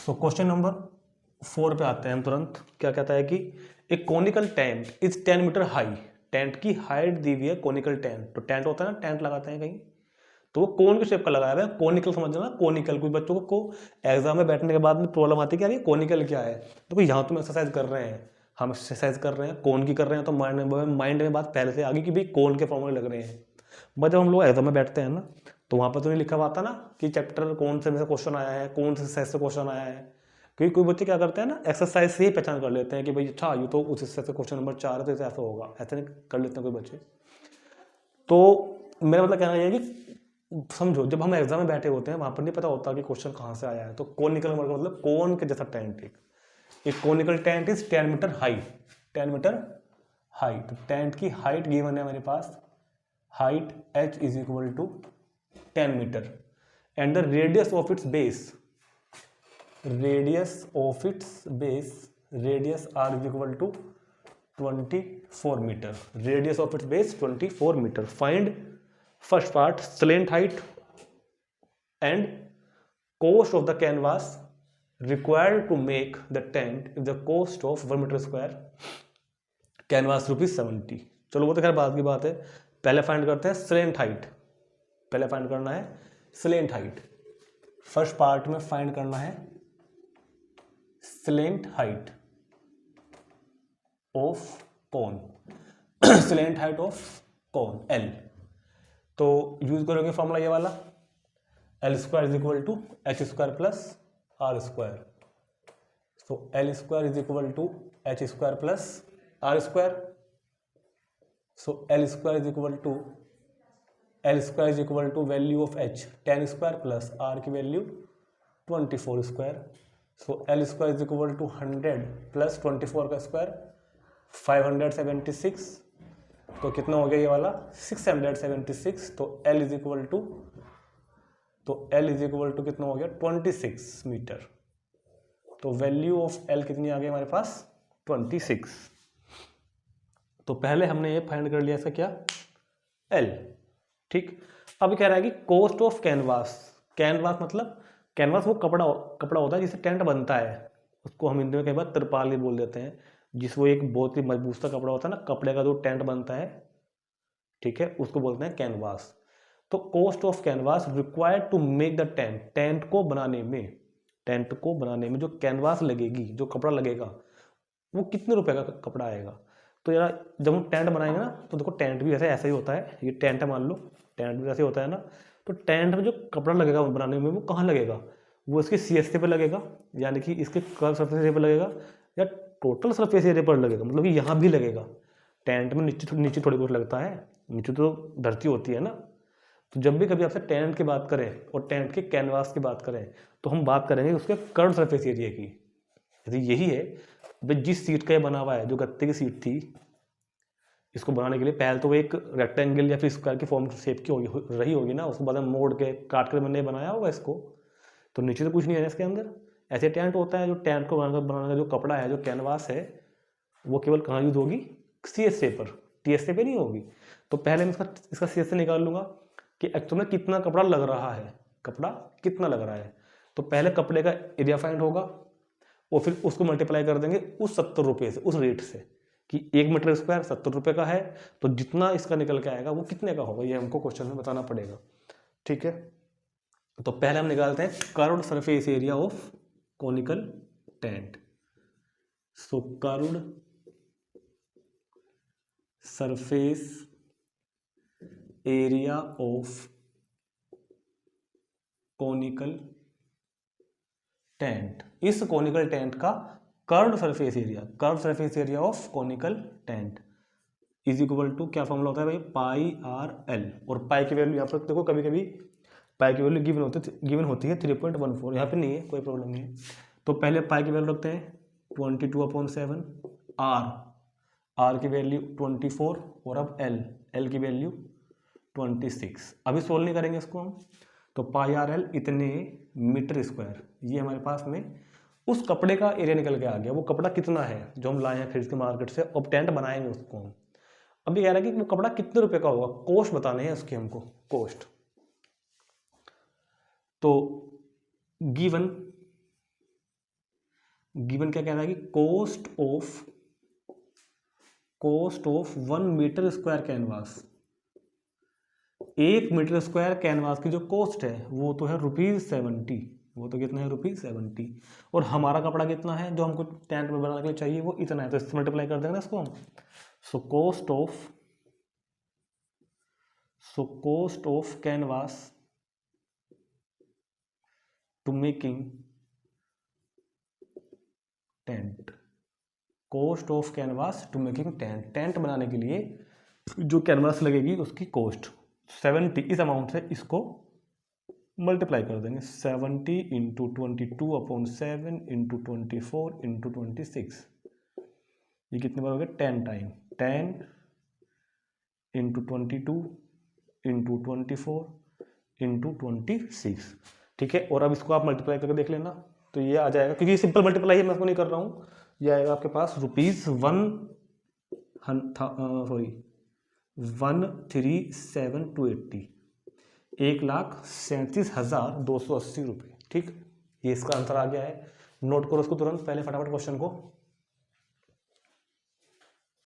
So question number 4 पे आते हैं हम तुरंत। क्या कहता है कि एक conical tent is 10 metre high. Tent की हाइट दी हुई है कोनिकल टेंट। तो टेंट होता है ना, टेंट लगाते हैं कहीं, तो वो कोन के शेप का लगाया हुआ है। कोनिकल समझना, कोनिकल। कोई बच्चों को एग्जाम में बैठने के बाद में प्रॉब्लम आती है कि यार ये कोनिकल क्या है। तो यहाँ तुम एक्सरसाइज कर रहे हैं, हम एक्सरसाइज कर रहे हैं, कोन की कर रहे हैं, तो माइंड में बात पहले से आ गई कि भाई कोन के फॉर्मूले लग रहे हैं। बट जब हम लोग एग्जाम में बैठते हैं ना, तो वहाँ पर तो नहीं लिखा हुआ आता ना कि चैप्टर कौन से में से क्वेश्चन आया है, कौन से सेट से क्वेश्चन आया है। क्योंकि कोई बच्चे क्या करते हैं ना, एक्सरसाइज से ही पहचान कर लेते हैं कि भाई अच्छा ये तो उस हिस्से से क्वेश्चन नंबर 4 है तो ऐसा होगा, ऐसे नहीं कर लेते हैं कोई बच्चे। तो मेरा मतलब कहना यह है कि समझो, जब हम एग्जाम में बैठे होते हैं वहां पर नहीं पता होता कि क्वेश्चन कहाँ से आया है। तो कोनिकल मतलब कोन के जैसा टेंट। एक conical tent is 10 metre high. 10 metre high. तो टेंट की हाइट गिवन है मेरे पास, height h is equal to 10 metre and the radius of its base, radius r is equal to 24 metre. Radius of its base 24 metre. Find first part slant height and cost of the canvas required to make the tent if the cost of 1 metre square canvas ₹70। चलो वो तो खैर बाद की बात है, पहले find करते हैं स्लेंट हाइट। पहले फाइंड करना है स्लेंट हाइट। फर्स्ट पार्ट में फाइंड करना है slant height of cone. Slant height of cone L। तो यूज करोगे फॉर्मूला ये वाला, L square is equal to h square plus r square. So L square is equal to h square plus r square. So L square is equal to value of h 10 square plus r की value 24 square. So L square is equal to 100 plus 24 का square 576। तो कितना हो गया ये वाला 676। तो L is equal to कितना हो गया 26 मीटर। तो वैल्यू ऑफ L कितनी आ गई हमारे पास 26। तो पहले हमने ये फाइंड कर लिया इसका क्या L। ठीक, अब कह रहा है कि कॉस्ट ऑफ कैनवास। कैनवास मतलब कैनवास वो कपड़ा होता है जिससे टेंट बनता है। उसको हम हिंदी में कई बार तिरपाल भी बोल देते हैं, जिस वो एक बहुत ही मजबूत सा कपड़ा होता है ना, कपड़े का जो टेंट बनता है, ठीक है, उसको बोलते हैं कैनवास। तो cost of canvas required to make the tent. Tent को बनाने में जो कैनवास लगेगी, जो कपड़ा लगेगा, वो कितने रुपए का कपड़ा आएगा। तो यार जब हम टेंट बनाएंगे ना, तो देखो टेंट भी ऐसा ही होता है। ये टेंट है, मान लो टेंट भी ऐसे होता है ना। तो टेंट में जो कपड़ा लगेगा बनाने में, वो कहाँ लगेगा, वो इसके CSA पर लगेगा, यानी कि इसके कर्व सरफेस एरिया पर लगेगा, या टोटल सरफेस एरिया पर लगेगा, मतलब कि यहाँ भी लगेगा। टेंट में नीचे थोड़ी बहुत लगता है, नीचे तो धरती होती है ना। तो जब भी कभी आपसे टेंट की बात करें और टेंट के कैनवास की बात करें, तो हम बात करेंगे उसके कर्व सरफेस एरिया की। यदि यही है भाई, जिस सीट का ये बना हुआ है, जो गत्ते की सीट थी, इसको बनाने के लिए पहले तो वो एक रेक्टेंगल या फिर स्क्वायर की फॉर्म शेप की रही होगी ना, उसको बाद में मोड़ के काट कर मैंने बनाया होगा इसको। तो नीचे तो कुछ नहीं है इसके अंदर। ऐसे टेंट होता है, जो टेंट को बनाने का जो कपड़ा है, जो कैनवास है, वो केवल कहाँ यूज होगी, CSA पर, TSA पे नहीं होगी। तो पहले मैं इसका CSA निकाल लूंगा कि एक्चुअल में कितना कपड़ा लग रहा है, कपड़ा कितना लग रहा है। तो पहले कपड़े का एरिया फाइंड होगा और फिर उसको मल्टीप्लाई कर देंगे उस 70 रुपये से, उस रेट से, कि 1 मीटर स्क्वायर 70 रुपये का है, तो जितना इसका निकल के आएगा वो कितने का होगा, ये हमको क्वेश्चन में बताना पड़ेगा। ठीक है, तो पहले हम निकालते हैं curved surface area of conical tent. So curved surface area of conical tent. इस कोनिकल टेंट का curved surface area of conical tent is equal to, क्या फॉर्मूला होता है भाई, पाई RL। और पाई की वैल्यू यहाँ पर देखो, कभी कभी पाई की वैल्यू गिवन होती है 3.14, यहाँ पे नहीं है, कोई प्रॉब्लम नहीं है। तो पहले पाई की वैल्यू रखते हैं 22/7, R की वैल्यू 24, और अब L की वैल्यू 26। अभी सोल्व नहीं करेंगे इसको हम। तो पाई RL इतने मीटर स्क्वायर, ये हमारे पास में उस कपड़े का एरिया निकल के आ गया। वो कपड़ा कितना है जो हम लाए हैं खरीद के मार्केट से, अब टेंट बनाएंगे उसको हम। अभी कह रहा है कि वो कपड़ा कितने रुपए का होगा, कॉस्ट बताने हैं उसकी हमको, कॉस्ट। तो गिवन गिवन क्या कह रहा है कि cost of 1 metre square canvas, 1 metre square canvas की जो कॉस्ट है वो तो है ₹70, वो तो कितना है ₹70, और हमारा कपड़ा कितना है जो हमको टेंट में बनाने के लिए चाहिए वो इतना है, तो इससे मल्टीप्लाई कर देंगे ना इसको हम। So cost of canvas to making tent, cost of canvas to making tent, tent बनाने के लिए जो कैनवास लगेगी उसकी कॉस्ट 70, इस अमाउंट से इसको मल्टीप्लाई कर देंगे। 70 इंटू 22/7 इंटू 24 इंटू 26, ये कितने बार हो गया 10 टाइम, 10 इंटू 22 इंटू 24 इंटू 26, ठीक है। और अब इसको आप मल्टीप्लाई करके देख लेना, तो ये आ जाएगा, क्योंकि ये सिंपल मल्टीप्लाई है मैं इसको नहीं कर रहा हूँ, ये आएगा आपके पास ₹137,280, 1,37,280 रुपये, ठीक। ये इसका आंसर आ गया है, नोट करो उसको तुरंत, पहले फटाफट क्वेश्चन को।